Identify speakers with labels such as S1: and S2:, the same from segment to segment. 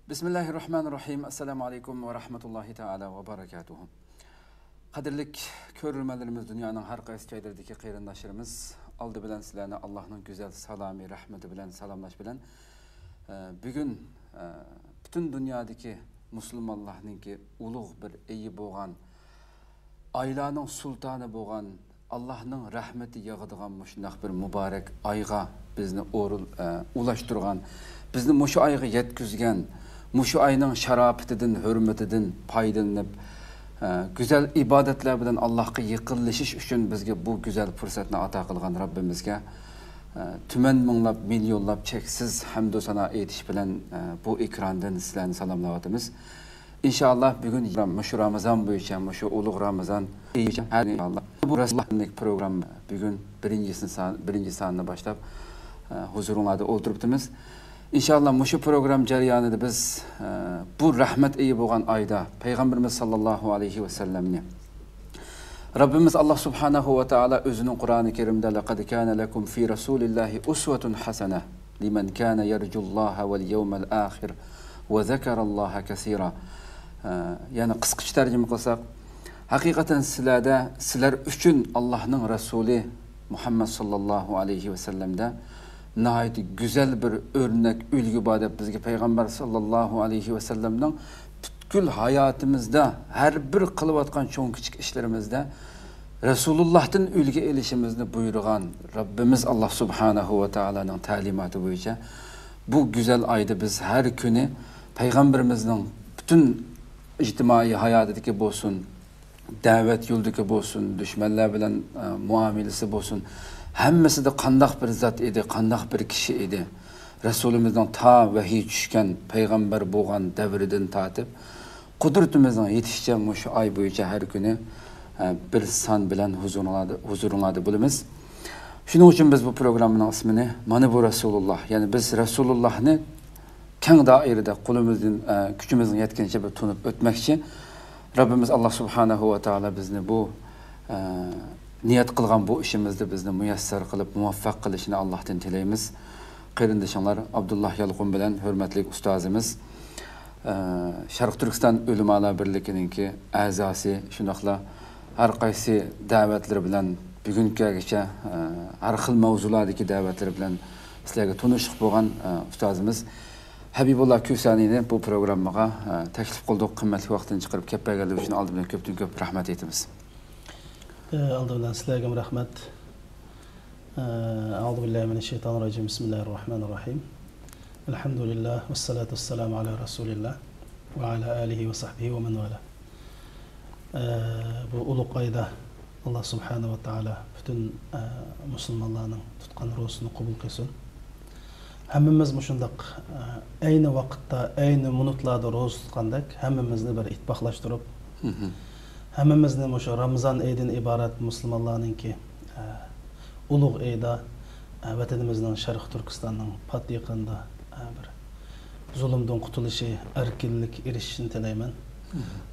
S1: Bismillahirrahmanirrahim. Assalamu alaikum ve rahmetullahi ta'ala ve barakatuhu. Qadirlik körülmelerimiz dünyanın har qaysi joylaridagi qarindoshlarimiz oldi bilan sizlarni Allohning go'zal salomi, rahmati bilan salomlash bilan bugun butun dunyodagi musulmonlarningki ulug' bir iyi bo'lgan, aylarning sultoni bo'lgan, Allohning rahmati yog'adigan shunday bir muborak oyga bizni ulashtirgan, bizni mushu oyga yetkazgan, mushu ayning sharofatidan, hurmatidan foydalanib güzel ibadetler bilen Allah'a yıkılışış üçün bizge bu güzel fırsatını ata kılgan Rabbimizge tümen mınlap, milyonlap çeksiz hamdü sana yetiş bilen bu ekrandan sizlerini salamlavatımız. İnşallah bugün muşu Ramazan boyunca, muşu uluğ Ramazan her inşallah bu Resulullah'ın program bugün birinci sanına başlayıp huzurunlarda oturuptumuz. İnşallah muşu program jarayonida biz bu rahmet iyi bo'lgan ayda Peygamberimiz sallallahu aleyhi ve sellemni Rabbimiz Allah subhanahu ve taala özünün Kur'an-ı Kerim'de laqad kana lekum fi rasulillahi uswatun hasana limen kana yerjullaha vel yevmel ahir ve zekerallaha kesira. Yani qısqacha tercüme qilsak, hakikaten sizler üçün Allah'ın Resulü Muhammed sallallahu aleyhi ve sellem'de nəhayət güzel bir örnek, ülgü badep bizge Peygamber sallallahu aleyhi ve sellem'den bütkül hayatımızda her bir kılıvatkan çoğun küçük işlerimizde Resulullah'tan ülge elişimizni buyurgan Rabbimiz Allah subhanahu ve ta'ala'nın talimatı boyunca bu güzel ayda biz her günü Peygamberimizden bütün ictimai hayatındaki bolsun, davet yoldaki bolsun, düşmanlar bilen muamelesi bolsun, hemmesi de kandak bir zat idi, kandak bir kişi idi. Resulümüzden ta vahiy düşken peygamber boğan devriden tatip, kudretimizden yetişeceğim şu ay boyunca her günü bir san bilen huzurunladı bulumuz. Şunun için biz bu programın ismini Mani bu Resulullah, yani biz Resulullah'ını keng dairede kulumuzun, küçümüzün yetkince bir tunup ötmek için Rabbimiz Allah subhanahu ve ta'ala bizni bu niyet kılgan bu işimizde bizni müyesser kılıp muvaffak kılışını Allah'tan tileyimiz. Kıyırındışanlar Abdullah Yalqun bilen hürmetli ustazımız Şarkı Türkistan Ölümalar Birliği'nin ki azası şunakla her kaysi davetleri bilen bugünkü geçe her xil mevzulardaki davetleri bilen sizlerge tunuşuq boğan ustazımız Habibullah Küsani'ni bu programıma teklif kıldık, kıymetli vaxtını çıkarıp keppergeldiği için aldı bilen köptün köp rahmet etimiz.
S2: Aldılar sizlerge rahmet. Euzu billahi mineşşeytanirracim. Bismillahirrahmanirrahim. Elhamdülillah ve salatu vesselamu ala Resulillah ve ala alihi ve sahbihi ve men vala. Bu uluk ayda Allah subhanahu ve taala bütün Müslümanların tutkan ruhsunu kabul kılsın. Hemmimiz muşundaq aynı vakitte, aynı minutlarda roz tutkandak hemmimizni bir itbaqlaştırıp hemmimizni muşu Ramazan aydan ibaret Müslümanların ki ulug' ayda vatanimizning Sharq Turkistonning patliqında bir zulmdan qutuluşu, erkinlik erişishini tilayman.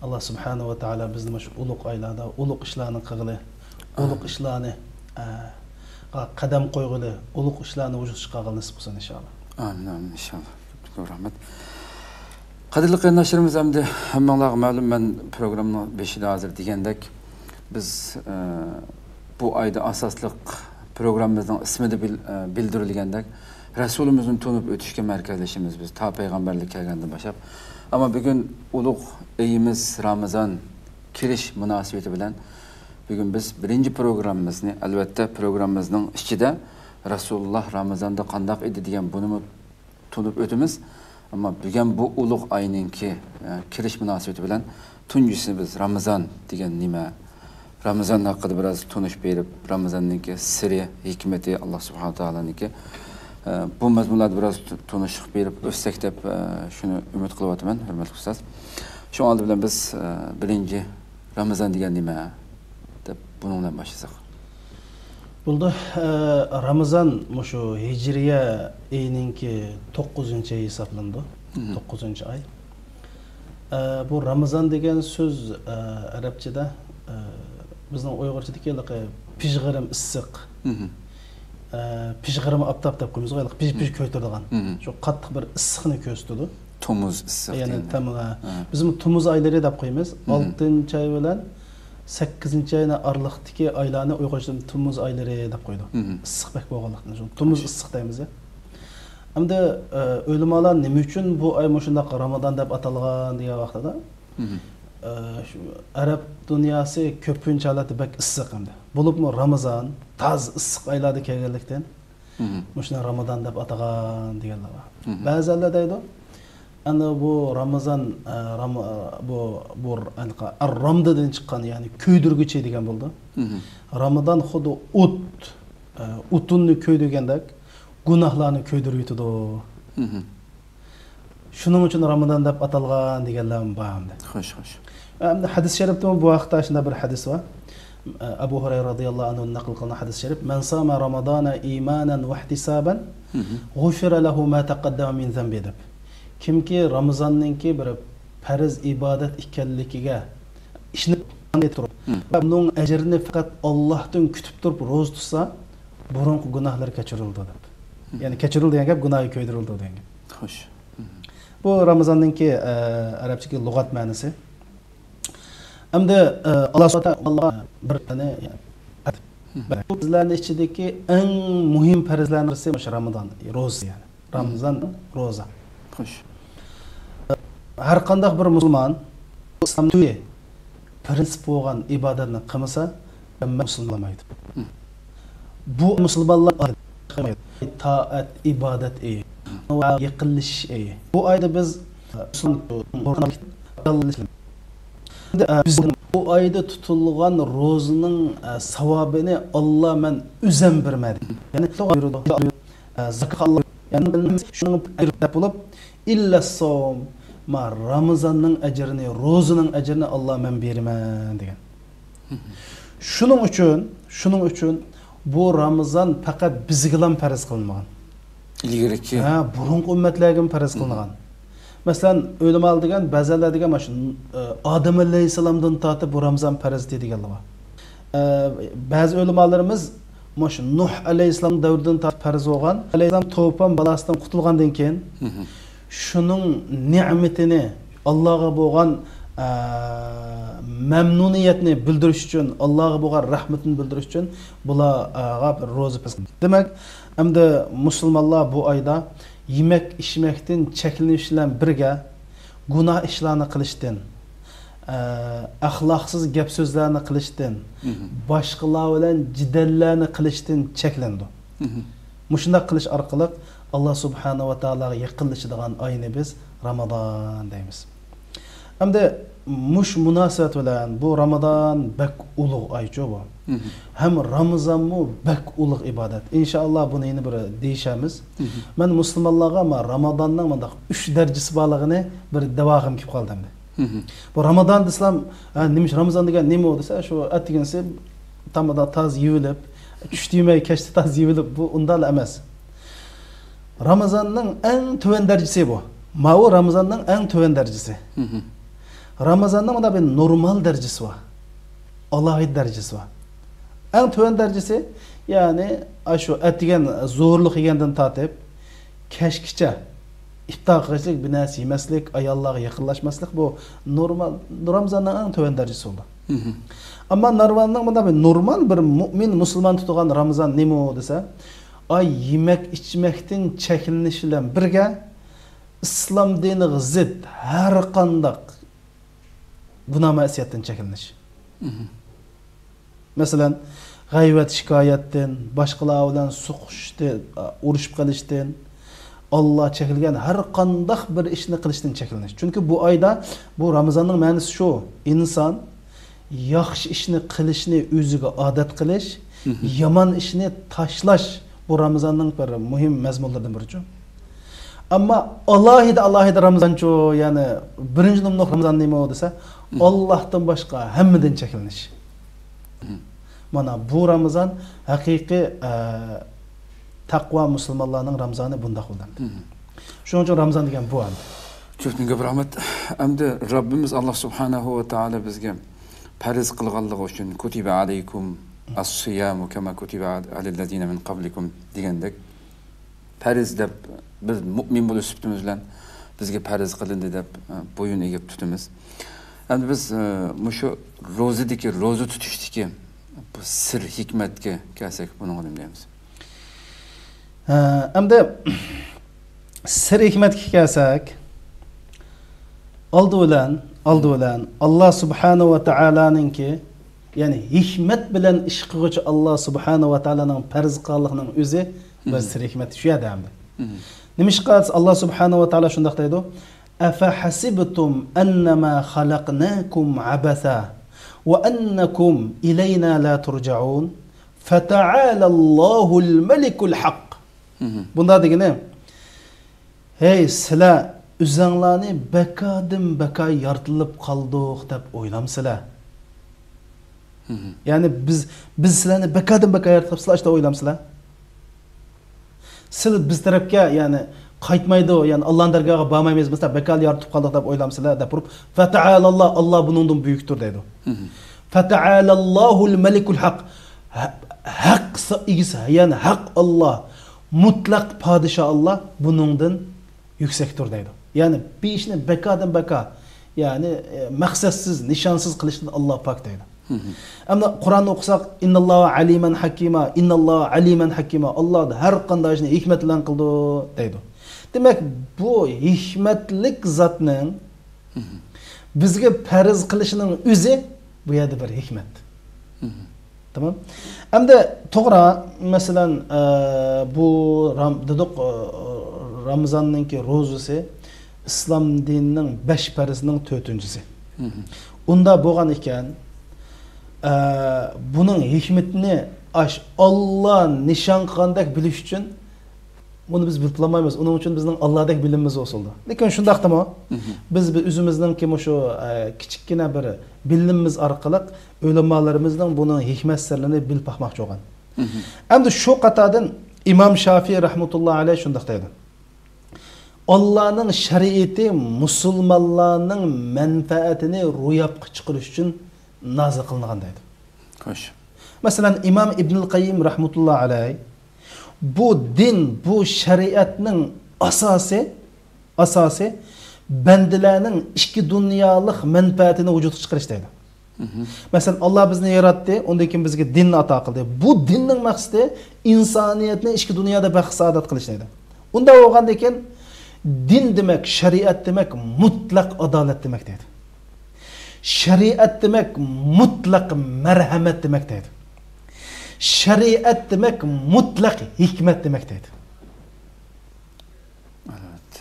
S2: Allah subhanahu ve taala bizni muşu ulug' aylarda ulug' ishlarni qilg'ili, ulug' ishlarni qadam qo'yg'ili, ulug' ishlarni vujudga chiqarg'ili nasib qilsin inshaalloh.
S1: Amin, amin inşallah. Çok rahmet. Qadirli qarindoshlarimiz hamda hammalarga ma'lum, men programning 5'ida hozir degandek biz bu ayda asosliq programımızın ismi de bildirilgandek Resulümüzün tunup ötüşke merkezleşimiz biz ta peygamberlik kelgandan başlap. Ama bugün ulug' ayimiz Ramazan kirish münasebeti bilen bugün biz birinci programımızı elbette programımızın içinde Resulullah Ramazan'da qandaq edi degan bunu tunup ötümüz. Ama bugün bu ulug' ayninki kirish münasebeti bilen tunjisi biz Ramazan degan nima, Ramazan hakkında biraz tunuş berip, Ramazan'ınki siri, hikmeti Allah subhanahu ta'ala'nınki bu mezmunlarda biraz tunuşuq berip, össek dep şunu ümit kılıvatıman, hürmetli ustaz. Şu aldı bilen biz birinci Ramazan degan nima dep bununla başlasak.
S2: Buldu Ramazan muşu Hicriye ayninki 9-ay hesaplandı. 9-ay ay. Bu Ramazan degan söz Arapçada bizning Uyg'urchadagi pijg'irim issiq. Pijg'irim aptap deb qo'yamiz, pij ko'taradigan. Shu qattiq bir issiqni ko'rsatadi.
S1: Tomuz issiq.
S2: Yani tamam. Bizim Tomuz ayları dep koymiz. 6-cı ay bilen 8-ci ayına araliqdagi aylarni Uyg'urchada Tomuz ayları dep qo'ydi. Issiq bek bo'lganligidan. Tomuz issiq deymiz ya. Hamda o'limalar nima uchun bu ay shunday Ramazon deb atalgan degan vaqtida Arab dunyosi ko'pincha holatda bek issiq hamda. Bo'libmi Ramazon taz issiq oylarda kelganlikdan shuni Ramazon deb atagan deganlar bor. Ba'zilar deydi ana bu Ramazon bu Ar-Ramdadan chiqqan, ya'ni kuydirguchi degan bo'ldi. Ramazon xuddi o'tunni kuydirgandek gunohlarni kuydirib yutadi. Shuning uchun Ramazon deb atalgan deganlar bor hamda. Xo'sh, xo'sh. Hamda hadis sharifda bu vaqtda shunda bir hadis bor. Abu Hurayra radhiyallohu anhu naql qilgan hadis sharif: "Man sama Ramazana imanan va ihtisaban, ghufira lahu ma taqaddama min zambi." deb. Kimki Ramazonninki bir farz ibodat ekanligiga ishni turib, uning ajrini faqat Allohdan kutib turib ro'za tutsa, burunqi gunohlari kechirildi deb. Ya'ni kechirildi degan gap gunohga ko'ydirildi degan gap. Xo'sh. Bu Ramazonninki arabchaga lug'at ma'nosi. Hamda Alloh subhanahu bir tane bizlarning ichidagi eng muhim farzlarning birisi o'sha Ramazon, ro'za yani. Ramazon ro'za. Xo'sh. Har qanday bir musulmon islomda prinsip bo'lgan ibodatni qilmasa, musulmon bo'lmaydi. Bu musulmonlar taat, ibodat va yaqinlish. Bu oyda biz biz bu oyda tutilgan ro'zaning savobini Alloh men o'zim bermadi. Ya'ni zakat yani şunu ayırıp bulup illa som ma Ramazan'ın ecrini, ro'zaning ecrini Allah men berman degan. Şunun için bu Ramazan fakat bizga farz qilinmagan. İlgiriki. Burunqi ummatlarga farz qilingan. Mesela o'limal degan, ba'zilar degan mana shu Odam alayhisalomdan tortib bu Ramazan farz deganlar bor. Ba'zi o'limalarimiz mana shu Nuh alayhisalom davridan tortib farz bo'lgan. Alayhisalom to'fon balasidan qutulgandan keyin şunun ne'matini Allohga bo'lgan memnuniyetini bildirish uchun, Allohga bo'lgan rahmatini bildirish uchun bularga bir ro'za farz. Demak, hamda musulmonlar bu oyda yemek içmekten çekilinish bilan birga gunoh ishlarni qilishdan, axloqsiz gap so'zlarni qilishdan, boshqalar bilan jidallarni qilishdan cheklandi. Mushunday qilish orqali Alloh subhanahu va taologa yaqinlashadigan oyni biz Ramazon deymiz. Hamda mush munosabat bilan bu Ramazon bak ulug' oychi bu. Hem Ramazon mu bak ulug' ibodat. İnşallah bunu yeni bir deyishamiz. Men musulmonlarga ma Ramazonning mundaq 3 darajasi borligini bir davog'im kelib qoldim. Bu Ramazon desam, nima Ramazon degan nima desa, shu atgansi tamada taz yuvilib, tushtimay kechda taz yuvilib bu undan emas. Ramazonning eng tuvan darajasi bu. Ma o Ramazonning eng tuvan darajasi. Ramazonning bunda bir normal darajasi var. Alohida darajasi var. En tuvan darajasi yani şu etigen zo'rlik yegandan tortib kechgacha iftor qilishlik, bir narsa yemaslik, ayollarga yaqinlashmaslik bu normal Ramazonning eng tuvan darajasi bo'ldi. Ammo narvanning bunda bir normal bir mu'min musulmon tutgan Ramazon nima desa, ay yemek içmekten çekilinish bilan birga islom diniga zid har qanday gunoh ma'siyatdan çekilinish. Mesela g'ayvat shikoyatdan, boshqalar bilan suqishdan, urushib qolishdan, Alloh chekilgan har qanday bir ishni qilishdan chekilinish. Chunki bu oyda bu Ramazonning ma'nosi shu, inson yaxshi ishni qilishni o'ziga odat qilish, yomon ishni tashlash bu Ramazonning bir muhim mazmunlaridan biridir. Ama alohida Ramazoncho, yani birinchi nomli Ramazon nima desa, Allohdan boshqa hammadan chekilinish. Mana bu Ramazon haqiqiy taqvo musulmonlarning Ramazoni bunda qo'llanadi. Shuning uchun Ramazon degan bu andi.
S1: Çok ming rahmat. Endi Rabbimiz Allah subhanahu va taolo bizga farz qilganligi uchun kutiba alaykum as-siyamu kama kutiba alallazina min qablikum degandek farz deb biz mu'min bo'lib o'sibdimiz bilan bizga farz qilindi deb bo'yin egib tutamiz. Endi biz mushu ro'zadagi ro'za tutishdiki bu sir hikmatga kelsak buni nima deymiz?
S2: Endi sir hikmatga kelsak, oldi bilan Allah subhanahu va taolaninki, ya'ni hikmat bilan ish qiluvchi Allah subhanahu va taolaning farz qilganining o'zi bir sir hikmat shu yerda hamda. Nima ish qilsa Allah subhanahu va taolo shunday deydi: "Afa hasibtum annama khalaqnakum abasa wa annakum ilayna la turja'un fata'ala Allohul malikul haq." Bunda degani, hey sizlar o'zinglarni bakadim baka yartilib qoldik deb o'ylamsizlar. Ya'ni biz sizlarni bakadim baka yartilib sizlar ishda o'ylamsizlar. Siz biz tarafga ya'ni qaytmaydi, ya'ni Allohning dargohiga bormaymiz, biz bekal yaratib qoldik deb o'ylamsizlar deb turib, "Fata'alalloh, Alloh buningdan buyukdir" deydi. "Fata'alallohul malikul haq." Haq egisi, ya'ni haq Alloh, mutlaq podshoh Alloh buningdan yuksakdir deydi. Ya'ni bir ishni bekadan beka, ya'ni maqsadsiz, nishonsiz qilishdan Alloh pok deydi. Ammo Qur'onni o'qisak, innallohu aliman hakima, innallohu aliman hakima. Alloh har qanday ishni hikmat bilan qildi deydi. Demak, bu hikmatlik zotning bizga farz qilishining o'zi bu yerda bir hikmat. Tamam? Endi to'g'ri, masalan, bu dedik Ramazonninki ro'zasi islom dinining 5 farzining 4-chisi. Unda bo'lgan ekan, buning hikmatini Allah nishon qilgandek bilish uchun buni biz bilib olmaymiz. Uning uchun bizning Allohdek bilimimiz bo'ldi. Lekin shundaqdimi? Biz o'zimizning kim shu kichikkina bir bilimimiz orqali ulamolarimizning buning hikmat sirlarini bilib baxmoqchi bo'lgan. Endi shu qatordan Imom Shafiy rahmatullohi alayhi shundaq deydi: Allah'ның şariati musulmonlarning manfaatini ro'yobga chiqarish uchun nazil qilingan deydi.
S1: Xo'sh.
S2: Masalan, Imom Ibnul Qayyim rahmatullohi alayhi bu din, bu shariatning asosi bandalarning ikki dunyolik manfaatini vujudga chiqarish deydi. Masalan, Alloh bizni yaratdi, undan keyin bizga dinni ato qildi. Bu dinning maqsadi insoniyatni ikki dunyoda baxt saodat qilish deydi. Unda bo'lgandan keyin din demek, şeriat demek mutlak adalet demek deydi. Şeriat demek mutlak merhamet demek deydi. Şeriat demek mutlak hikmet demek deydi.
S1: Evet.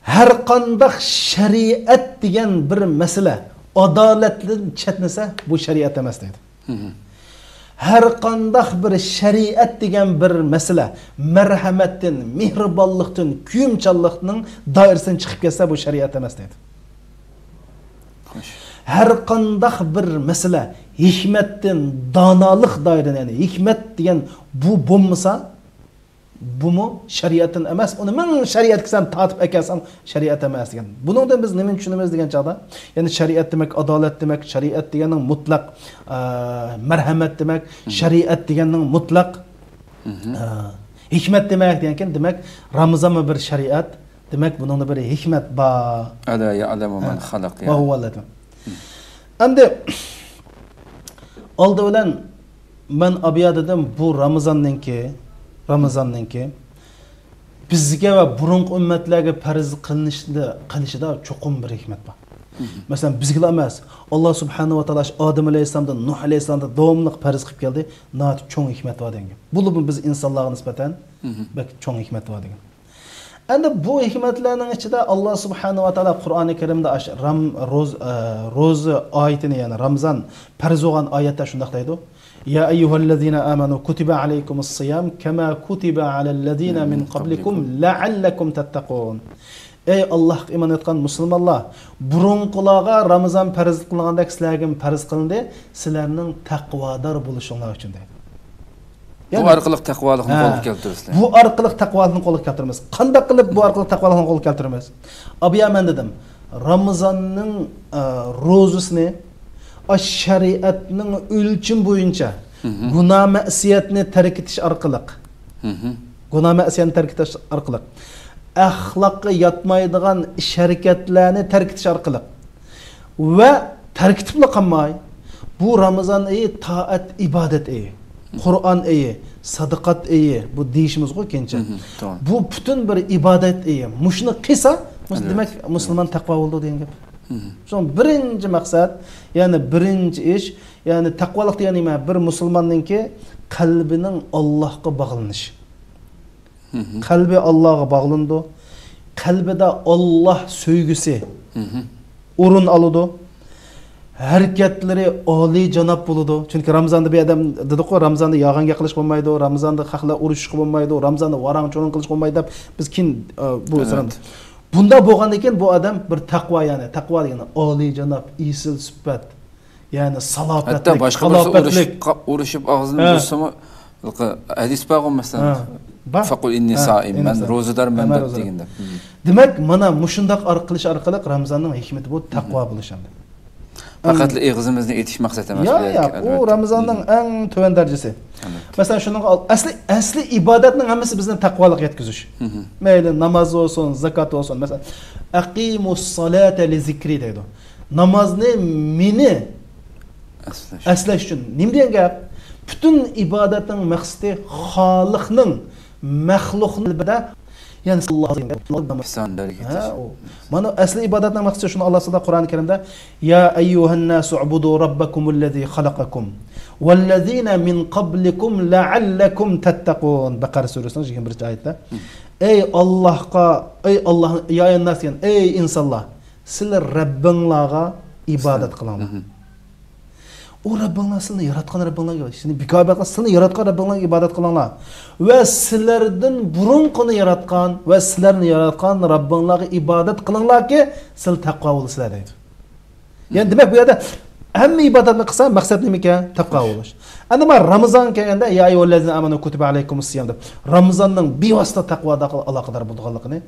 S2: Her qanday şeriat degan bir mesele adaletlidan chetnasa bu şeriat emas deydi. Her qanday bir şeriat degan bir mesele merhamettin, mehribonlikdan, kuyumchanlikning doirasidan chiqib ketsa bu şeriat emas deydi. Her qanday bir mesele hikmettin, donolik doirasidan, ya'ni hikmet degan bu bo'lmasa, bu mu şeriatdan emas? Uni men şeriatga sen tatib akasan şeriat emas degan. Buningdan biz nima tushunamiz degan chaqda? Ya'ni şeriat demek adolat demek, şeriat deganing mutlaq marhamat demek, şeriat deganing mutlaq hikmat demek degan, demek Ramazon bir şeriat, demek buningda bir hikmat bor.
S1: Ala ya'lamu man xalaq.
S2: Va huwa lakum. Endi oldi bilan men abiyadadan bu Ramazonninki bizga va burungi ummatlarga farz qilishida cho'qim bir hikmat bor. Masalan, bizga emas, Alloh subhanahu va taolo Odam alayhisolamdan Nuh alayhisolamdan davomli farz qilib keldi. Nat cho'ng hikmat bor degan. Bu biz insonlarga nisbatan bak cho'ng hikmat bor degan. Endi bu hikmatlarning ichida Alloh subhanahu va taolo Qur'oni Karimda ro'za oyatini, ya'ni Ramazon farz bo'lgan oyatda shunday deydi: Ya eyyuhallazina amanu kutiba alaykumus siyam kama kutiba alal ladina min qablikum la'allakum tattaqun. Ey Allah iman etgan musulmonlar, burunqilarga Ramazon farz qilingandek sizlarga farz qilindi, sizlarning taqvodor bo'lishinglar uchun deydi.
S1: Bu orqali taqvolikni qo'lga keltiramiz.
S2: Bu orqali taqvolikni qo'lga keltiramiz. Qanday qilib bu orqali taqvolikni qo'lga keltiramiz? Abiya men dedim, Ramazonning ro'zasini şeriatning o'lchim bo'yicha gunoh ma'siyatni tark etish orqali axloqqa yatmaydigan ish harakatlarni tark etish orqali va tark etib qolmay bu Ramazon oyi toat ibodat oyi, Qur'on oyi, sadaqat oyi bu deyishimiz qo'y kencha. Bu butun bir ibodat oyi. Mushuni qilsa, demak musulmon taqvo bo'ldi degan gap. Son birinchi maqsad, ya'ni birinchi ish, ya'ni taqvolik degani nima? Bir musulmonninki qalbining Allohga bog'lanishi. Qalbi Allohga bog'landi. Qalbida Alloh sevgisi o'rin oladi. Harakatlari oliy janob bo'ladi. Chunki Ramazonda bir odam dedi-ku, Ramazonda yog'anga qilish bo'lmaydi, Ramazonda xalqlar urushib bo'lmaydi, Ramazonda varang cho'rin qilish bo'lmaydi deb biz kin bu so'radi. Bunda bo'lgan ekan bu odam bir taqvo, ya'ni taqvo degani oliy janob, isil sifat, ya'ni salobatlik,
S1: hatta boshqa bir urushib og'zini bo'lsa-mu, hadis bor masalan. Faqul inni saim, men ro'zadarman deganda.
S2: Demak, mana mushundoq qilish orqali Ramazonning hikmati bu taqvo bo'lish hamda.
S1: Faqat og'zimizni etish maqsad emas.
S2: Yo'q, u Ramazonning eng to'van darajasi. Masalan, shunga asli ibodatning hammasi bizni taqvolik yetkazish. Mayli namoz bo'lsin, zakot bo'lsin. Masalan, aqimus solata li zikri deydi. Namozni meni aslash uchun. Nima degan gap? Bütün ibodatning maqsadi Xoliqning maxluqnida, ya'ni Alloh. Mana asli ibodatning maqsadi shuni Alloh taolo Qur'oni Karimda ya ayyuhan nasu ubudu robbakumul-lazi xalaqakum wal-lazina min qablikum la'allakum tattaqun. Baqara surasining 21-oyatda ey Allohga, ey Alloh, ya nas, ey insonlar, sizlar Rabbinglarga ibodat qilinglar. O Rabbinglar sizlarni yaratgan Rabbinglarga, sizlarni bikobatlar sizlarni yaratgan Rabbinglarga ibodat qilinglar. Va sizlardan burunqini yaratgan va sizlarni yaratgan Rabbinglarga ibodat qilinglarki, sizlar taqvo bo'lasizlar deydi. Ya'ni demak bu yerda hamma ibodatni qilsa maqsad nima ekan? Taqvo bo'lish. Endi men Ramazon kelganda ya ayyuhallazina amanu kutiba alaykumus-siyam deb Ramazonning bevosita taqvoda aloqador bo'lganligini,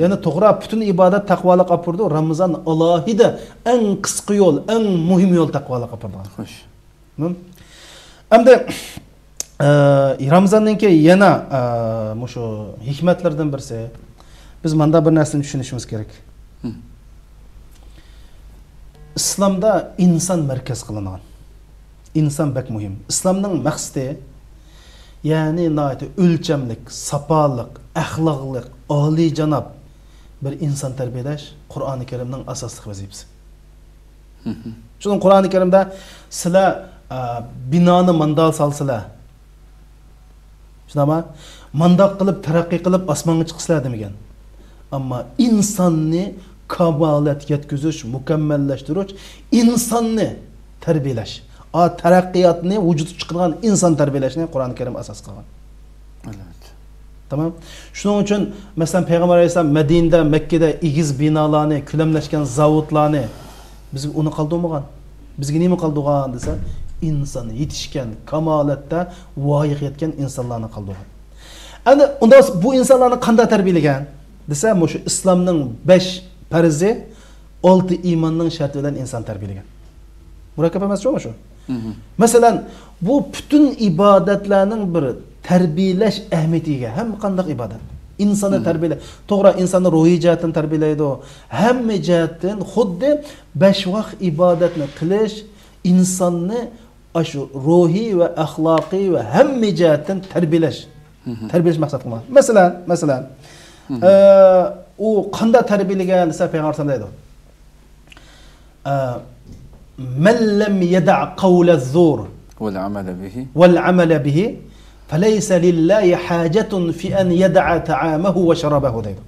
S2: ya'ni to'g'ri butun ibodat taqvolik olib turdi. Ramazon alohida eng qisqa yo'l, eng muhim yo'l taqvolik olib turdi. Xo'sh. Endi Ramazonninki yana mushu hikmatlardan birisi biz menda bir narsani tushunishimiz kerak. İslamda inson markaz qilingan. İnson bak muhim. İslamning maqsadi ya'ni noyat o'lchamlik, sapolik, axloqlik, oliy janob bir inson tarbiyalash Qur'oni Karimning asosiy vazifasi. Shuning Qur'oni Karimda sizlar binoni mandal salsizlar. Shunama mandoq qilib taraqqiy qilib osmonga chiqsizlar demagan. Ammo insonni kamalat yetkazish, mukammallashtirish, insonni tarbiyalash, taraqqiyotni vujudga chiqargan inson tarbiyalashni Qur'oni Karim asos qilgan. Evet. Tamam. Shuning uchun masalan Payg'ambar alayhisalom Madinada, Makkada egiz binolarni, kulamlashgan zavodlarni biz uni qoldirmagan. Bizga nima qoldirgan desa, inson yetishgan kamalatda voyaga yetgan insonlarni qoldirgan. Endi unda bu insonlarni qanday tarbiyalagan desa, shu islomning 5 farzi 6 iymonning sharti bilan inson tarbiyalagan. Murakkab emas shu. Masalan, bu bütün ibodatlarning bir tarbiyalash ahamiyatiga ham qanday ibodat. İnsonni tarbiyala, to'g'ri insonni ruhiy jihatdan tarbiyalaydi. Hamma jihatdan xuddi 5 vaqt ibodatni qilish insonni shu ruhiy va axloqiy va hamma jihatdan tarbiyalash. Tarbiyalash maqsad qilgan. Masalan, u qanday tarbiyalagan desa Payg'ambar deydi. Man lam yada' qawla az-zur wal 'amala bihi falaysa lillahi hajatun fi an yada'a ta'amahu wa sharabahu deydi.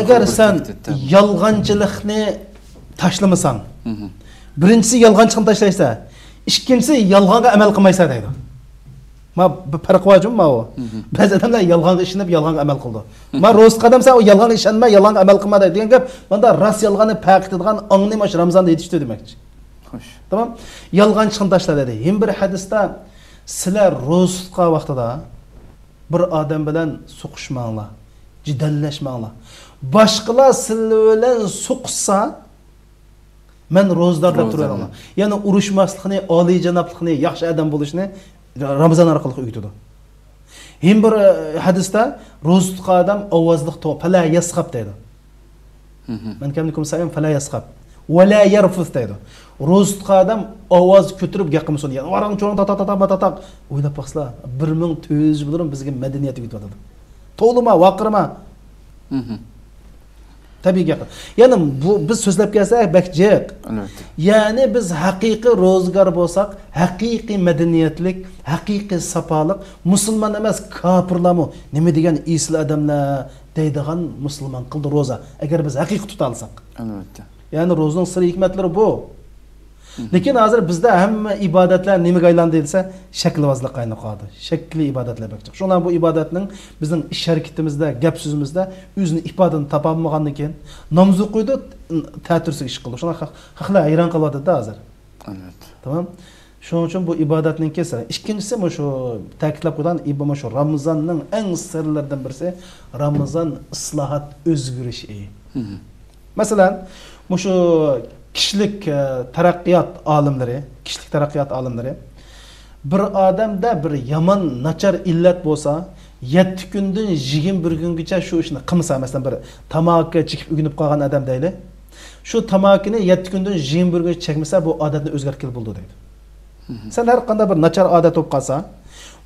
S2: Agar sen yolg'onchilikni tashlamasan, birinchisi yolg'onchilikni tashlaysa, ikkinchisi yolg'onga amal qilmaysa deydi. Ma farq vojibmi o? Ba'zi odamlar yolg'onga ishonib, yolg'onga amal qildi. Men ro'z qadamsa u yolg'onga ishonma, yolg'onga amal qilmadi degan gap, bunda rost yolg'onni farq etadigan ongni mash Ramazonda yetishdi demakchi. Xo'sh. Tamam? Yolg'onchilikni tashla dedi. Hem bir hadisda sizlar ro'zqa vaqtida bir odam bilan suqishmanglar, jidallashmanglar. Boshqalar sizlar bilan suqsa, men ro'zdarda turaman. Ya'ni urushmaslikni, oliy janoblikni, yaxshi odam bo'lishni Ramazon orqali o'rgatadi. Hem bir hadisda roza tutgan adam ovozliq fala yasqab deydi. Men kamlikum sayim fala yasqab. Va la yarfus deydi. Roza tutgan adam ovoz ko'tarib gapirmasin. Yani varang cho'ng ta. O'ylab baqsizlar, 1400 yildan bizga madaniyat yetib to'lima, vaqirma. Tabii gap. Yani bu biz so'zlab kelsak bakjiq.
S1: Albatta.
S2: Yani biz haqiqiy ro'zgar bo'lsak, haqiqiy madaniyatlik, haqiqiy safoliq musulmon emas, kofirlarmi nima degan isli odamlar deydigan musulmon qildi roza. Agar biz haqiqiy tuta olsak.
S1: Albatta.
S2: Yani ro'zaning sir hikmatlari bu. Lekin hozir bizda hamma ibodatlar nimaga aylandi desa, shaklvozlik qayni qoldi. Shakli ibodatlar bakchiq. Shundan bu ibodatning bizning ish harakatimizda, gap so'zimizda o'zini ifodani topolmagandan keyin namoz o'qiydi, ta'tirsiz ish qildi. Shuna haqlar hayron qolyapti hozir.
S1: Albatta.
S2: Tamam? Shuning uchun bu ibodatning kesiri. Ikkinchisi shu ta'kidlab qo'ygan ibn shu Ramazonning eng sirlaridan birisi Ramazon islohot o'zgarish. Masalan, shu kişilik taraqqiyot olimlari bir odamda bir yomon nachar illat bo'lsa 7 kundan 21 kungacha shu ishni qilmasa, masalan bir tamaki chekib ugunib qolgan odam deyli. Shu tamakini 7 kundan 21 kungacha chekmasa bu odatni o'zgartirib bo'ldi deydi. Sen har qanday bir nachar odat bo'lib qolsa,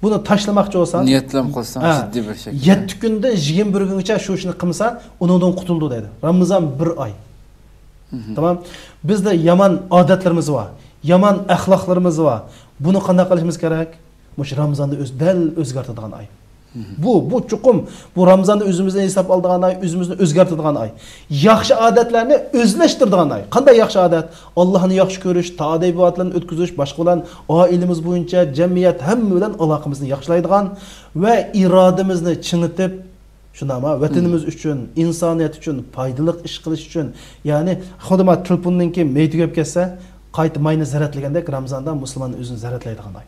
S2: buni tashlamoqchi bo'lsan,
S1: niyatlam qilsang jiddiy bir shaklda
S2: 7 kundan 21 kungacha shu ishni qilmasa, undan qutuldi deydi. Ramazon 1 oy. Tamam. Bizde yaman odatlarımız var. Yaman ahlaklarımız var. Bunu qanday qilishimiz kerak? Mush Ramazonda o'zgartiradigan ay. Bu chuqum, bu Ramazonda o'zimizdan hisob oladigan ay, o'zimizni o'zgartiradigan ay. Yaxshi odatlarni o'zlashtiradigan ay. Qanday yaxshi odat? Allohni yaxshi ko'rish, taat ibodatlarni o'tkazish, boshqa bilan oilamiz bo'yicha jamiyat hamma bilan aloqamizni yaxshilaydigan va irodamizni chingitib shunama vatanimiz uchun, insoniyat uchun foydali ish qilish uchun, ya'ni xudma telefonninki mayda gap kelsa, qayta mayni zaratlagandek Ramazonda musulmon o'zini zaratlaydigan ay.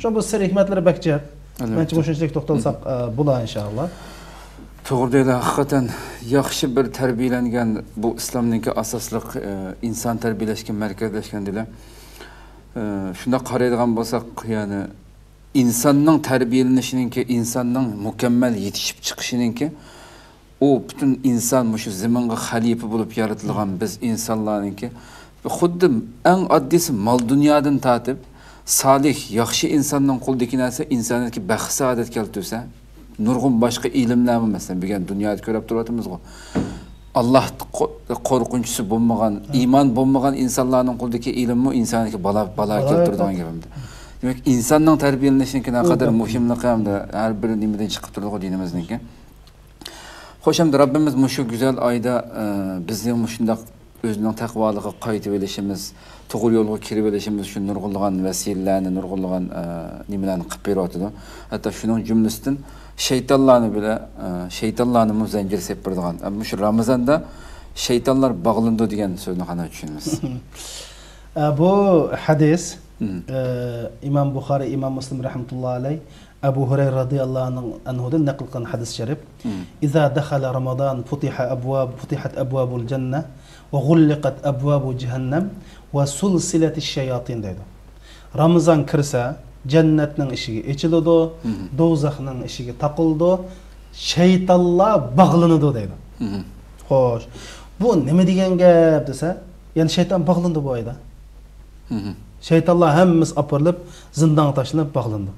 S2: Shu bu sir hikmatlari bakcha. Mencha shunchalik to'xtalsak bo'lar inshaalloh.
S1: To'g'ri deydi, haqiqatan yaxshi bir tarbiyalangan bu islomning asosliq inson tarbiyalashga markazlashgan deylar. Shunda qaraydigan bo'lsak, ya'ni insonning tarbiyalanishininki, insonning mukammal yetishib chiqishininki, u butun inson shu zaminga xalifa bo'lib yaratilgan biz insonlarninki xuddi eng oddiysi mol dunyodan tatib solih, yaxshi insonning qo'lidagi narsa insoniyatga baxt saodat keltirsa, nurg'un boshqa ilmlar masalan bugun dunyoda ko'rib turibmiz-ku. Allah qo'rqinchisi bo'lmagan, iymon bo'lmagan insonlarning qo'lidagi ilmmi insoniyatga balo keltiradigan gapimda. Demek insanның tarbiyalanishining naqadar muhimligi hamda har bir nimadan chiqib turadi dinimizniki. Xo'sh, hamda Rabbimiz shu go'zal oyda bizning shundaq o'zining taqvoliga qaytib olishimiz, to'g'ri yo'lga kirib olishimiz uchun nurg'unlagan vasilalarni, nurg'unlagan nimalarni qilib beryapti. Hatto shuning jumlasidan shaytonlarni zanjir sepib beradigan. Shu Ramazonda shaytonlar bog'landi degan so'zni qanday tushunamiz?
S2: Bu hadis İmam Buxari, İmam Muslim rahmetullahi alayh Abu Hurayra radıyallahu anhu'dan naql qilgan hadis sharif. İza dakhala Ramazan futihat abwabul cennet ve ghulliqat abwabu cehennem ve sulsilatish shayatin deydi. Ramazan kirsa jannatning eshigi ochiladi, do'zaxning eshigi taqildi, shaytonlar bog'lanadi deydi. Xo'sh, bu nima degan gap desa, ya'ni shayton bog'landi bu oyda. Şeytanlar hemmimiz apırılıp, zindan taşlanıp bağlandı.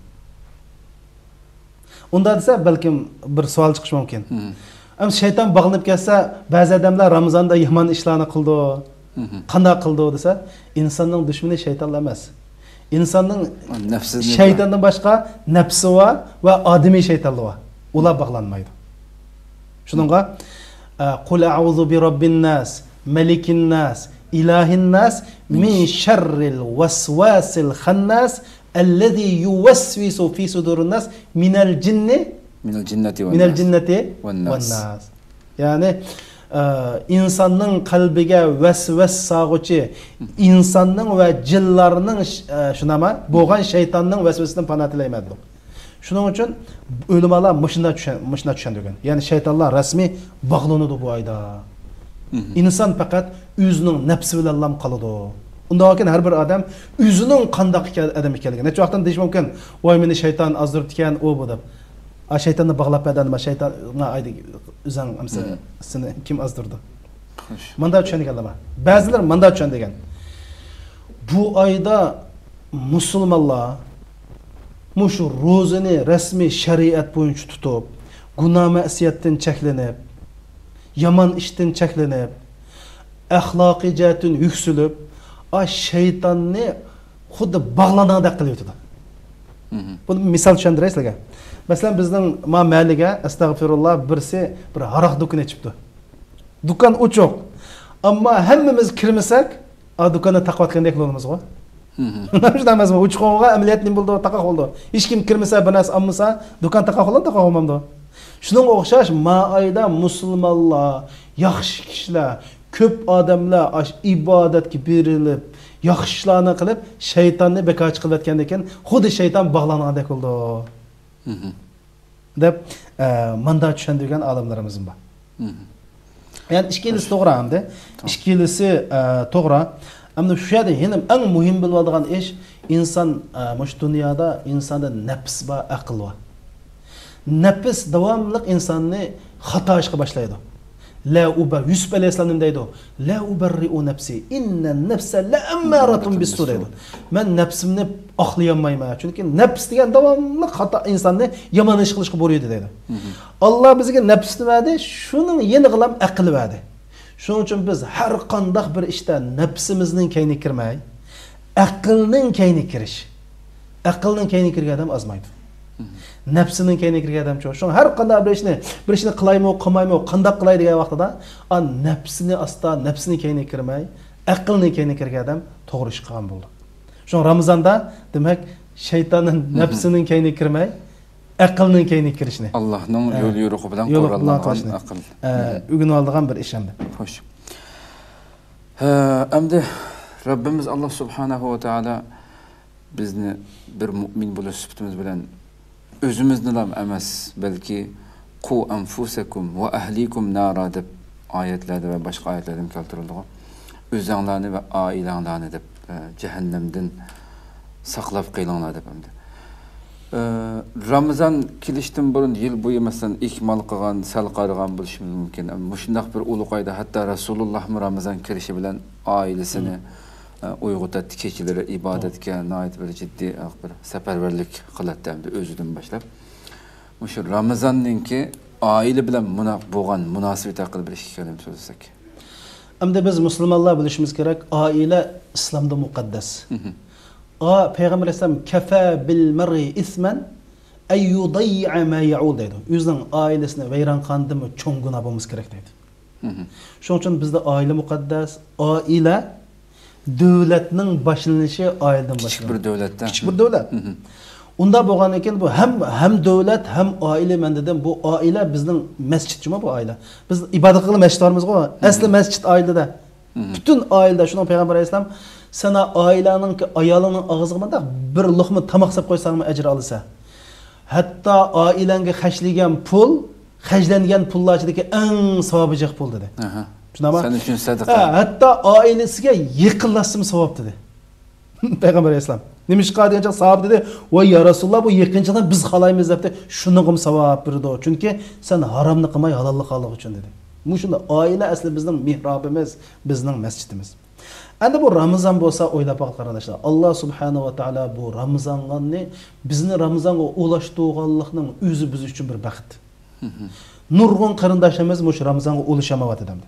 S2: Onda desa belki bir savol chiqishi mumkin. Ama şeytan bağlanıp gelse, bazı adamlar Ramazonda yomon ishlarni qildi. Qanday qildi desa, insonning dushmani shaytonlar emas. Insonning shaytondan boshqa nafsi var va odamiy shaytonlar var. Ular bog'lanmaydi. Shuningga qul a'udhu bi robbin nas, malikin nas, ilahin nas min sharril waswasil khannas الذي يوسوس في صدور الناس من الجنة والناس. Yani insanın kalbiga vesves sağıcı, insanın ve cinlarının şunama boğan şeytanın vesvesinden pana tilaymadı. Şunun için ölümalar mışına düşen diyor. Yani şeytanlar resmi bağlanıdı bu ayda. İnsan fakat özünün nefsi bilen lam kalıdı. Ondan sonra her bir adam özünün qandaq adam ekanligini. Neçə vaxtdan deyiş mümkün. Vay meni şeytan azdırıb diken o bu da. Şeytanı bağlap eden şeytan aydı üzən seni kim azdırdı? Manda düşündügen ama. Bazılar manda düşündügen. Bu ayda Müslümanlar muşu rozunu resmi şeriat boyunca tutup, günah məsiyyətdən çəklenip, yaman işten çəklenip, əxlaqi cəhətdən yüksülüb, şeytanını xuddi bağlananda qılıyordu. Bunu misal düşündürək sizlərə. Məsələn bizning mahalliga astagfirullah birisi bir haraq dükkanı açıbdı. Dükkan uçuq. Amma hammamiz kirmasak, o dükkana taqvatgandek bo'lamiz go. Shunday emasmi? Uçuqqa amaliyat nim bo'ldi, taqaq oldu. Hech kim kirmasa, bir narsa olmasa, dükkan taqaq oladi, taqaq olmamdi. Shuning o'xshash ma'ayda musulmonlar, yaxshi kishilar, ko'p odamlar ibodatga berilib, yaxshi ishlarni qilib, shaytonni bekor chiqayotgan ekan, xuddi shayton bog'langandek bo'ldi. Deb manda tushundirgan olimlarimiz bor. Yani ikkinchisi to'g'ri hamda. Ikkinchisi to'g'ri. Ammo shu yerda ham eng muhim bo'ladigan ish inson mush dunyoda insonda nafs va aql bor. Nafs davomli insonni xato ishga boshlaydi. La ubar Yusuf alayhisalom deydi. La ubarri'u nafsi inna nafsa la ammaratun bis-su deydi. Men nafsimni oqlayolmayman. Chunki nafs degan davomli xato insonni yomon ish qilishga boradi deydi. Allah bizga nafsni verdi, şunun yeni qılam aql verdi. Şunun için biz har qandaq bir ishda nafsimizning kayni kirmay, aqlning kayni kirish. Aqlning kayni kirgan adam azmaydi. Nafsining kayni kirgan adam cho'q. Şun har qanday bir ishni qilaymi, qilmaymi, qandaq qilay degan vaqtida, nafsini asta, nafsining kayni kirmay, aqlning kayni kirgan adam to'g'ri ish qilgan bo'ldi. Şun Ramazonda demak shaytonning nafsining kayni kirmay, aqlning kayni kirishni. Allohning yo'l yo'riqi bilan qo'llangan aql. O'rganib olgan bir ish hamda. Xo'sh.
S1: Endi Rabbimiz Alloh subhanahu va taolo bizni bir mu'min bo'lish sifatimiz bilan o'zimizni ham emas, balki qu anfusakum va ahlikum nara deb oyatlarda va boshqa oyatlarda keltirildi. O'zinglarni va oilanglarni deb jahannamdan saqlab qo'yinglar deb hamda. Ramazan kelishdan burun yil bo'yi masalan ikmal qilgan, sal qargan bo'lishi mumkin. Shundaq bir ulug' oyda hatto Rasululloh Ramazan kirishi bilan oilasini uyg'otadi, kechalari ibodatga nihoyat bir jiddiy bir safarbarlik qiladi hamda o'zidan boshlab. Shu Ramazonninki oila bilan bo'lgan munosabat haqida bir ikki kalima so'zlasak.
S2: Hamda biz musulmonlar bilishimiz kerak, oila islomda muqaddas. Peygamber Aleyhisselam kafa bil mar'i ismen ay yuday'a ma ya'ul deydi. O'zining oilasini vayron qildimi cho'ng gunoh bo'lmasi kerak deydi. Shuning uchun bizda oila muqaddas, oila davlatning boshlanishi oiladan boshlanadi. Kichik bir davlatdan. Kichik bir davlat. Unda bo'lgan ekan bu ham davlat, ham oila mendadan bu oila bizning masjidchimi bu oila. Biz ibodat qilib masjidlarimiz-ku, asli masjid oilada. Bütün oilada shuni Peygamber Aleyhisselam sana ailenin ayalının ağzına bir lokma tamak sap koysan mı ecir alırsa. Hatta ailenge xəşləyən pul, xərclənən pullardakı ən savabıcaq pul dedi.
S1: Sen üçün sədaqə.
S2: Hatta ailesiga yaqinlashim savab dedi. Peygamber Aleyhisselam. Nimişqa deyəcək savab dedi. "Voy ya Rasulullah, bu yaqinchidan biz xalaymiz" dedi. "Şunun savab berdi. Çünki sen haramni qilmay halallik qildiq uchun" dedi. Bu shunda oila asli bizning mihrabimiz, bizning masjidimiz. Endi bu Ramazan bo'lsa o'ylab baqing qarindoshlar. Alloh subhanahu va taolo bu Ramazonni bizni Ramazonga ulashtirganlikning o'zi biz uchun bir baxt. Nurg'un qarindoshimiz mush Ramazonga ulashamayapti dedi.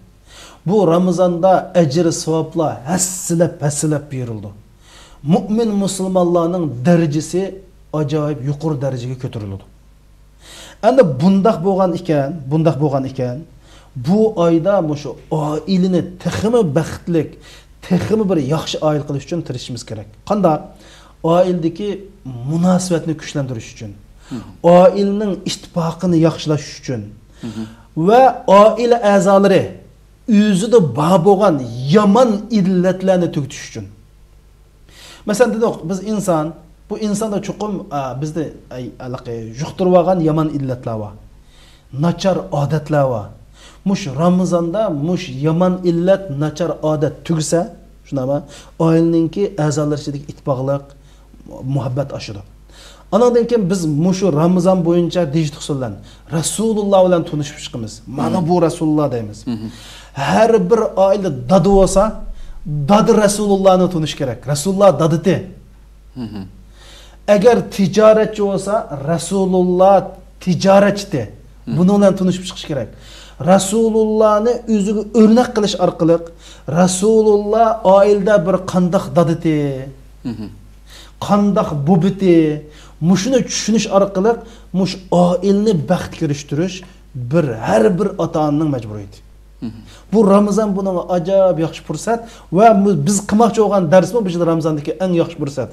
S2: Bu Ramazonda ajr savoblar hassilab berildi. Mu'min musulmonlarning darajasi ajoyib yuqori darajaga ko'tarildi. Endi bundaq bo'lgan ekan, bu oyda mushu oilani texmi baxtlik texmi bir yaxshi oil qilish uchun tirishimiz kerak. Qanday? Oildagi munosabatni kuchlantirish uchun, oilaning ittifoqini yaxshilash uchun va oila a'zolari o'zida bor bo'lgan yomon illatlarni tugutish uchun. Masalan dedik, biz bu insonda chuqum bizda yuqtirib olgan yomon illatlar bor. Nachar odatlar bor. Mush Ramazonda mush yomon illat, nachar odat tugsa, shunami? Oilaningki a'zolar ichidagi ittifoqlik, muhabbat oshadi. Andan keyin biz mushu Ramazon bo'yicha dijit usuldan Rasululloh bilan tanishib chiqamiz. Mana bu Rasululloh deymiz. Har bir oila dadi bo'lsa, dadi Rasulullohni tanish kerak. Rasululloh daditi. Agar tijoratchi bo'lsa, Rasululloh tijoratchi. Buni bilan tanishib chiqish kerak. Rasulullohni o'ziga o'rnak qilish orqali Rasululloh oilada bir qandoq daditi, qandoq bubiti, mushuni tushunish orqali mush oilni baxtga erishtirish bir har bir ota-onaning majburiyati. Bu Ramazon buning ajoyib yaxshi fursat va biz qilmoqchi bo'lgan darsmi bu Ramazondagi eng yaxshi fursat.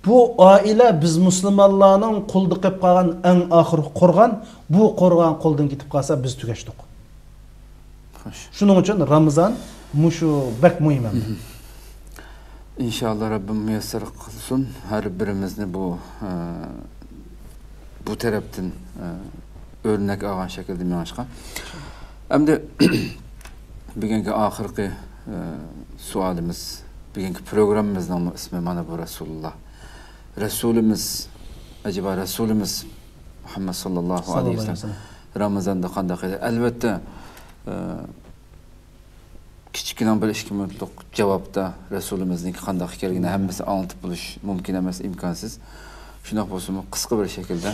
S2: Bu oila biz musulmonlarning qo'lda qilib qolgan eng oxirgi qo'rg'on, bu qo'rg'on qo'ldan ketib qolsa biz tugashdik. Shuning uchun Ramazon mushu bak muhim.
S1: İnşallah Rabbim müyesser kılsın. Her birimizni bu taraftan örnek algan şekilde meşgul. Hem de bugünkü ahirki sualimiz, bugünkü programımızın ismi mana bu Resulullah. Resulümüz, acaba Resulümüz Muhammed sallallahu aleyhi ve sellem Ramazan'da qanday edi? Elbette kichkina bir 2 minutlik javobda Rasulimizniki qanday ekanligini hammasi anlatib bo'lish mumkin emas, imkonsiz. Shunday bo'lsa-mu qisqa bir shaklda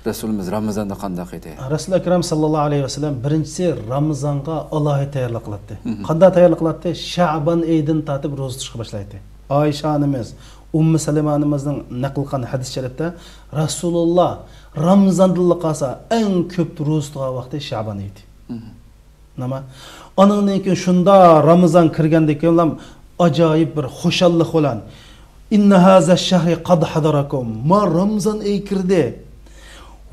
S1: Rasulimiz Ramazonda qanday edi?
S2: Rasul akram sallallohu alayhi vasallam birinchisi Ramazonga alohida tayyorlik qiladi. Qanday tayyorlik qiladi? Sha'ban oyidan tortib ro'za tutishga boshlaydi. Oysha onamiz, Ummu Salama onamizning naql qilgan hadis sharifda Rasululloh Ramazonda qolsa eng ko'p ro'za tutgan vaqti Sha'ban edi. Nima? Onundan keyin shunda Ramazon kirgandek keyin ajoyib bir xushallik bilan inna haza shahri qad hadarakum ma Ramazon ay kirdi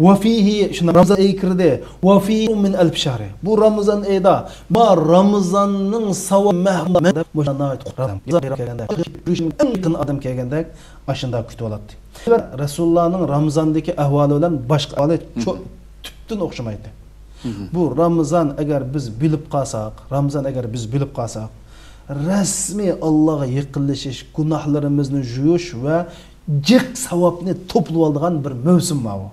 S2: va fihi shuna Ramazon ay kirdi va fihi min alf shahri bu Ramazon ayda ma Ramazonning savob mahmud mushanayt qur'on adam kelgandek ashunda kutib oladi. Rasulullohning Ramazondagi ahvoli bilan boshqa ahvoli tubdan o'xshamaydi. Bu Ramazon agar biz bilib qolsak, rasmiy Allohga yaqinlashish, gunohlarimizni yuvish va jiq savobni to'plab oladigan bir mavsum bu.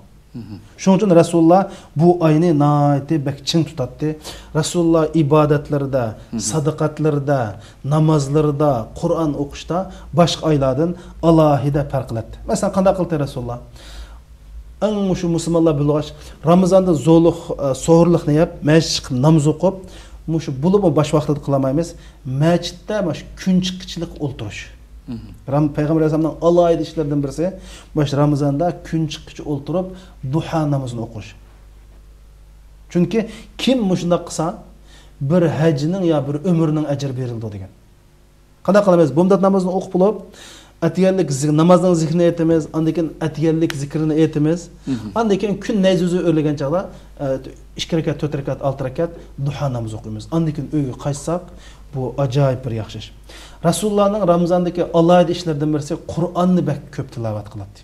S2: Shuning uchun Rasululloh bu oyni nihoyatda bakchin tutadi. Rasululloh ibodatlarda, sadaqatlarda, namozlarda, Qur'on o'qishda boshqa oylardan alohida farq qiladi. Masalan, qanday qildi Rasululloh? Eng şu musulmonlar bilg'ash Ramazonda zo'liq, so'rliqni yap, masjid namoz o'qib, mushu bo'lib bosh vaqtida qilmaymiz. Masjidda mash kun chiqishlik o'ltirish. Payg'ambar alayhisolamning alohida ishlaridan birisi mash Ramazonda kun chiqish o'ltirib duha namozini o'qish. Chunki kim mushunda qilsa bir hajning yo bir umrning ajri berildi degan. Qanday qilamiz? Bomdat namozini o'qib bo'lib atiyarlik namazning zikrini aytamiz, ondan keyin atiyarlik zikrini aytamiz. Ondan keyin kun nayzuzi o'rlagan chaqda 2 rakat, 4 rakat, 6 rakat duha namoz o'qiymiz. Ondan keyin uyga qaytsak, bu ajoyib bir yaxshi ish. Rasulullohning Ramazondagi alohida ishlaridan birisi Qur'onni bak ko'p tilovat qiladi.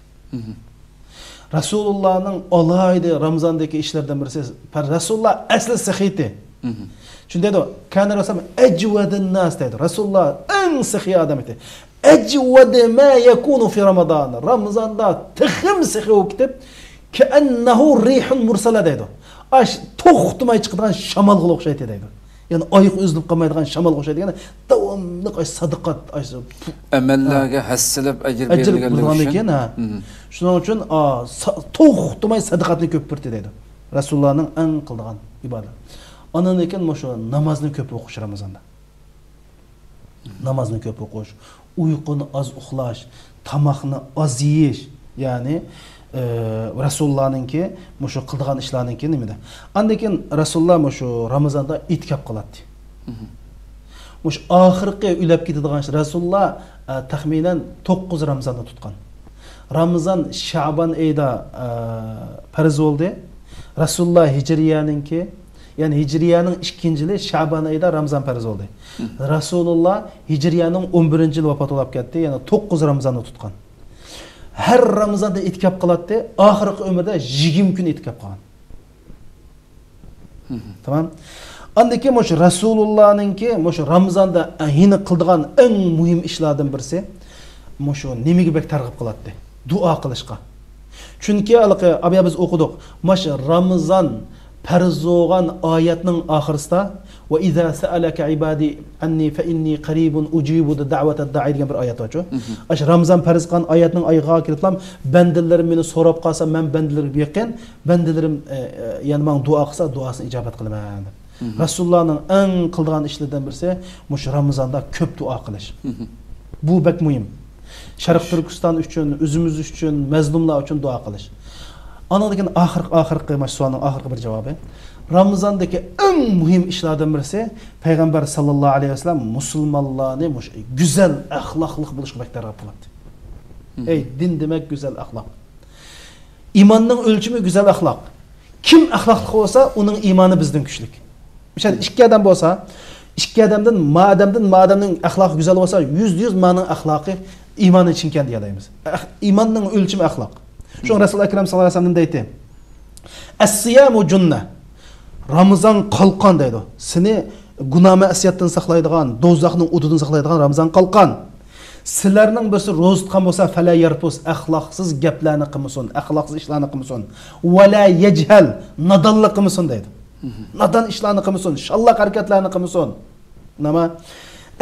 S2: Rasulullohning alohida Ramazondagi ishlaridan birisi Rasululloh asli sahiyati. Shunday edi, kana Rasul ajwadun nas dedi. Rasululloh eng sahiy odam edi. أجود ما يكون في رمضان رمضان دا تخمس وكتب كأنه ريح مرسلة دايدو أش تخت ما يشقدان شمال غلق شيء دايدو يعني أيق أزلب قما يدغان شمال غلق شيء يعني دوام نقاش صدقات أش
S1: أملاقة حسلب أجر
S2: بيرلغان شنو uchun تخت ما صدقاتني köpürtü دايدو Rasulullah'ın en kıldığan ibadet. Ondan eken şu namazını köp okuş Ramazan'da. Namazını köp okuş. Uykunu az uxlash, tamoqni az yeyish, ya'ni Rasulullahninki mushu qilgan ishlarninki nimada. Andan keyin Rasululloh mushu Ramazonda itikaf qiladi. Mush oxirgi ulab ketadigan Rasululloh taxminan 9 Ramazonni tutgan. Ramazon Sha'ban oyida farz bo'ldi. Rasululloh hijriyaninki yani Hicriye'nin 2-yili Şaban ayida Ramazan farz oldu. Rasulullah Hicriye'nin 11-yili vafot olup ketdi. Yani 9 Ramazan'ı tutkan. Her Ramazan'da itikaf kılattı. Ahirki ömürde 20 gün itikaf kılan. Tamam. Andaki moş Rasulullah'ınki moş Ramazan'da yine kıldığan en mühim işlerden birisi moş nemigi bek targ'ib kılattı. Dua kılışka. Chunki abi biz o'qidik. Mash Ramazon farz bo'lgan oyatning oxirisida va iza sa'alaka ibadi anni fa inni qaribun ujibu da'watad da'i degan bir oyat bor. Ash Ramazon farz qilgan oyatning oyog'iga keliblam, bandalarim meni so'rab qolsa, men bandalarimga yaqin, bandalarim ya'ni men duo qilsa, duosini ijobat qilaman. Rasulullohning eng qilgan ishlaridan birisi mush Ramazonda ko'p duo qilish. Bu bek muhim. Sharq Turkiston uchun, o'zimiz uchun, mazlumlar uchun duo qilish. Anadagi oxirgi mashsuaning oxirgi bir javobi. Ramazondagi eng muhim ishlardan birisi payg'ambar sallallohu alayhi vasallam musulmonlarni go'zal axloqli bo'lishga targ'ib qiladi. Ey, din demak go'zal axloq. Imonning o'lchami go'zal axloq. Kim axloqli bo'lsa, uning iymoni bizdan kuchli. Misol ikki odam bo'lsa, ikki odamdan ma'adamning axloqi go'zal bo'lsa, 100% ma'ning axloqi iymoni chinkan deyamiz. Iymonning o'lchami axloq. Şu Resul Ekrem sallallahu aleyhi ve sellem deydi. Es-siyamu junna. Ramazan qalqan deydi. Seni günah ma'siyatdan saqlaydigan, do'zaxning udidan saqlaydigan Ramazan qalqan. Sizlarning birisi ro'za tutgan bo'lsa, fala yarpus, axloqsiz gaplarni qilmasin, axloqsiz ishlarni qilmasin. Va la yajhal, nadonlik qilmasin deydi. Nadon ishlarni qilmasin, shallaq harakatlarni qilmasin. Nima?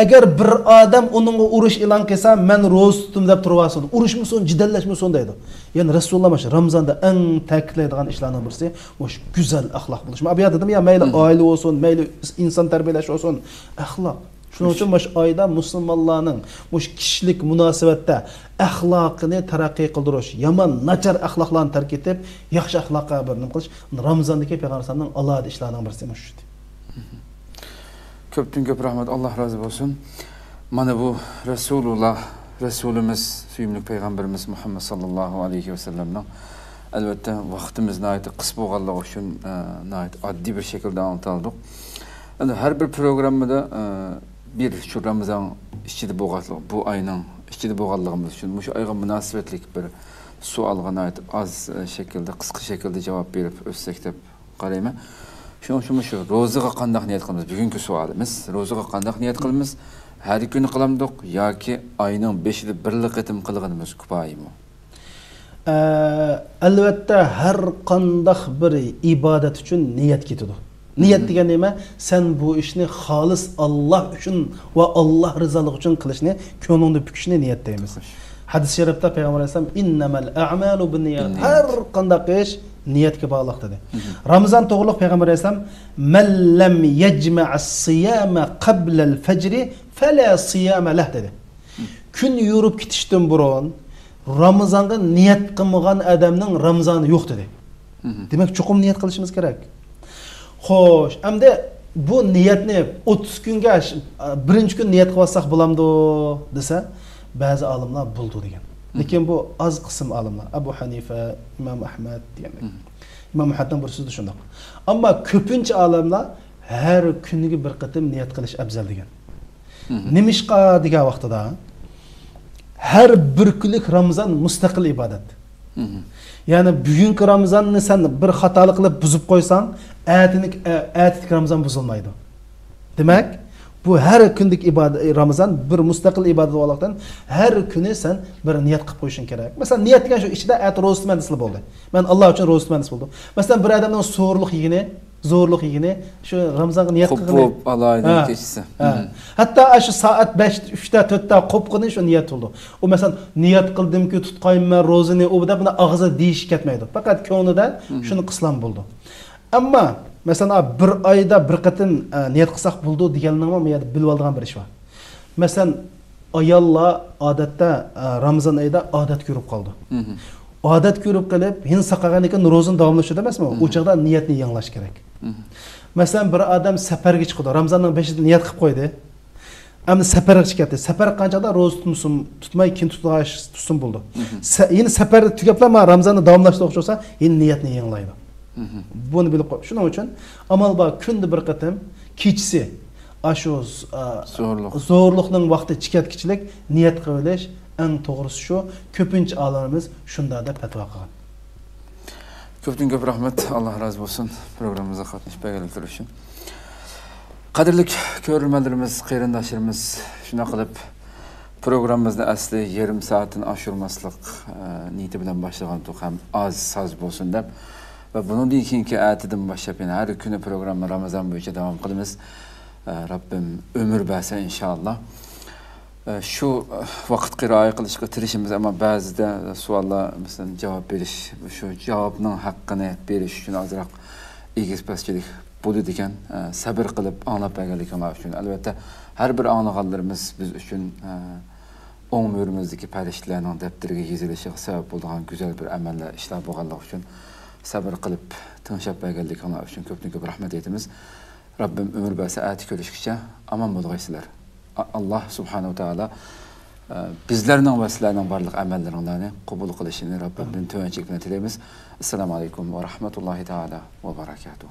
S2: Agar bir odam uningga urush e'lon qilsa, men ro'za tutdim deb turvasin. Urushmasin, jidallashmasin deydi. Ya'ni Rasululloh mana Ramazonda eng ta'kidlaydigan ishlarning birisi o'sha go'zal axloq bo'lish. Men bu yerda dedim ya, mayli oila bo'lsin, mayli inson tarbiyalash bo'lsin, axloq. Shuning uchun mana oyda musulmonlarning o'sha kishilik munosabatda axloqini taraqqiy qildirish, yomon, nachar axloqlarni tark etib, yaxshi axloqqa bir nima qilish Ramazondagi payg'ambarning alohida ishlarining birisi mana shu.
S1: Köptün köp rahmet, Allah razı olsun. Mana bu Resulümüz, süyümlük Peygamberimiz Muhammed sallallahu aleyhi ve sellem'den elbette vaktimiz nayet kısa boğallığı için nayet addi bir şekilde anlataldık. Yani her bir programda bir şu Ramazan işçide boğallığı, bu ayının işçide boğallığımız için bu ayga münasebetlik bir sualga nayet az şekilde, kısa şekilde cevap verip özsek de qarayman. Şu rozaga qandaq niyat qilamiz? Bugungi savolimiz, rozaga qandaq niyat qilamiz? Har kuni qilamdiq yoki oyning 5'ida birli qitim qilganimiz kifoyimi?
S2: Albatta har qandaq bir ibodat uchun niyat ketadi. Niyat degan nima? Sen bu ishni xolis Alloh uchun va Alloh rizoligi uchun qilishni, ko'nglingda bukishni niyat deymiz. Hadis sharifda payg'ambar alayhisalom innamal a'malu binniyat. Har qandaq ish niyatga bog'liq dedi. Ramazon to'g'riliq payg'ambar alayhisalom man lam yajma'as siyama qabla al-fajr fala siyama lah dedi. Kun yurib ketishdan burun Ramazonga niyat qilmagan odamning Ramazoni yo'q dedi. Demak, chuqur niyat qilishimiz kerak. Xo'sh, endi bu niyatni 30 kunga birinchi kun niyat qilsak bo'lamdi desa, ba'zi olimlar bo'ldi degan. Lekin bu az qism olimlar, Abu Hanifa, Imom Ahmad degan. Imom Ahmadning bir so'zi shunday. Ammo ko'pincha olimlar har kuniga bir qatim niyat qilish afzal degan. Nimishqa degan vaqtida har bir kunlik Ramazon mustaqil ibodat. Ya'ni bugungi Ramazonni sen bir xatolik qilib buzib qo'ysang, ertaga Ramazon buzilmaydi. Demak, bu her kunlik ibadet Ramazan bir mustaqil ibadet olmaktan her kuni sen bir niyat qilib qo'yishing kerak. Mesela niyat degan shu ichida ro'za tutman desa bo'ldi. Men Alloh uchun ro'za tutman desa bo'ldi. Mesela bir odamning zo'rliq yigini shu Ramazonga niyat qilgan.
S1: Qo'p alaydan kechsa.
S2: Hatto shu soat 5:3 4 qo'pqini shu niyat bo'ldi. U mesela niyat qildimki tutqayman ro'zani, u da buni og'zi deyish ketmaydi. Faqat ko'nglida shuni qislan bo'ldi. Ammo mesela bir ayda bir qatim niyat qilsak bo'ldi deganlarni men bilib olgan bir ish bor. Mesela ayollar odatda Ramazon oyida odat ko'rib qoldi. Odat ko'rib qilib, hin saqagan ekan ro'zani davomlashadi emasmi? O chaqda niyatni yangilash kerak. Mesela bir odam safarga chiqdi, Ramazonning 5'ida niyat qilib qo'ydi. Endi safarga chiqadi. Safar qanchada ro'za tutsin, tutmay keyin tutsin bo'ldi. Yeni safar tugablar Ramazonni davomlashtirmoqchi bo'lsa, endi niyatni yangilaydi. Bunu bilib qo'y. Shuning uchun amal bor, kunda bir qatim kechisi ashu zo'rliqning vaqti chikatkichilik niyat qilish eng to'g'risi shu. Ko'pincha olimlarimiz shunda deb fatvo qilgan.
S1: Ko'pdan ko'p rahmat, Alloh razı bo'lsin programmamizga qatnashib berganligi uchun. Qadrli ko'ruvchilarimiz, qarindoshlarimiz, shuna qilib Programımızda asli yarım saatin aşırmaslık niyeti bilen başlagan hem az saz bolsun dep ve bunun keyinki atidin başlap yani her günü programı Ramazan boyunca devam kılımız. Rabbim ömür berse inşallah. Şu vakit qiraya qilishga tirishimiz ama ba'zida savollar mesela javob berish, şu javobning haqqini berish uchun ozroq egizpaschilik bo'ladi ekan. Sabr qilib anglab berganligimiz uchun albatta har bir anlaganlarimiz biz uchun o'ng mürimizdeki periştlerinin depteriga yazilishga sebep bo'lgan güzel bir amallar ishlar bo'lganligi uchun sabr qilib tinchab berganliginglar uchun ko'p rahmat aytamiz. Rabbim ömür berse ati ko'rishgacha aman bo'lgaysizlar. Allah subhanahu taala bizlerning va sizlarning barliq amallaringlarni qabul qilishini Rabbimdan tövənçilikni tilaymiz. Assalomu alaykum va rahmatullohi taala va barakatuh.